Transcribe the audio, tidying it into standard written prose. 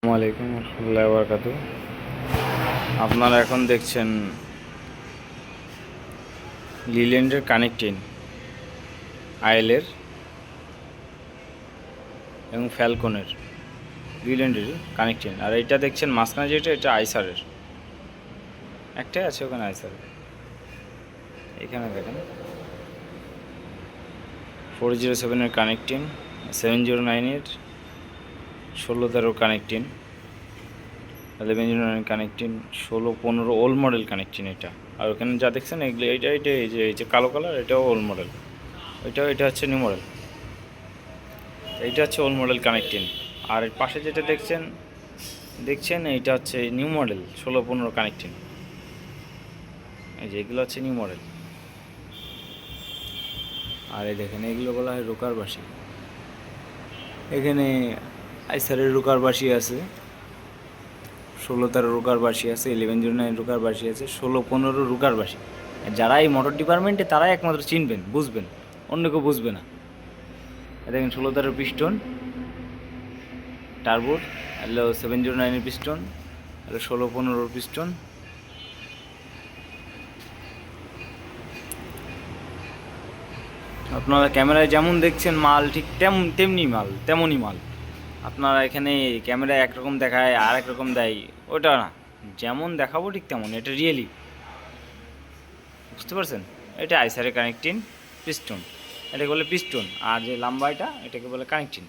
আসসালামু আলাইকুম রহমতুল্লাহি ওয়া বারাকাতুহু। আপনারা এখন দেখছেন লিল্যান্ডের কানেক্টিং আইএলের এবং ফ্যালকনের লিল্যান্ডের কানেক্টিং। আর এটা দেখছেন মাঝখানে যেটা, এটা আইসারের একটাই আছে, ওখানে আইসারের। এখানে দেখেন 407-এর কানেক্টিং, 709-এর 16-13 connecting, 1109 connecting, 16-15 old model connecting এটা। আর ওখানে যা দেখছেন এগুলো, এই যে কালো কালার, এটাও ওল্ড মডেল। এটা হচ্ছে নিউ মডেল। এইটা হচ্ছে ওল্ড মডেল কানেক্টিং। আর এর পাশে যেটা দেখছেন এইটা হচ্ছে নিউ মডেল 16-15 কানেক্টিং। এই যে এগুলো হচ্ছে নিউ মডেল। আর এই দেখেন এগুলো বলা হয় রোকার বাসি। এখানে আইসারের রোকার বাসি আছে, 16-13 রোকার বাসি আছে, 1109 রোকার বাসি আছে, 16-15 রোকার বাসি। যারা এই মোটর ডিপার্টমেন্টে তারাই একমাত্র চিনবেন, বুঝবেন, অন্য কেউ বুঝবে না। দেখেন 16-13 পিস্টন টার্বোর, হলো 709-এর পিস্টন, হলো 16-15 পিস্টন। আপনারা ক্যামেরায় যেমন দেখছেন মাল ঠিক তেমনই মাল। আপনারা এখানে ক্যামেরায় একরকম দেখায় আর একরকম দেয়, ওটা না, যেমন দেখাবো ঠিক তেমন, এটা রিয়েলি, বুঝতে পারছেন? এটা আইসারে কানেক্টিং পিস্টন, এটাকে বলে পিস্টন। আর যে লাম্বা এটাকে বলে কানেক্টিং।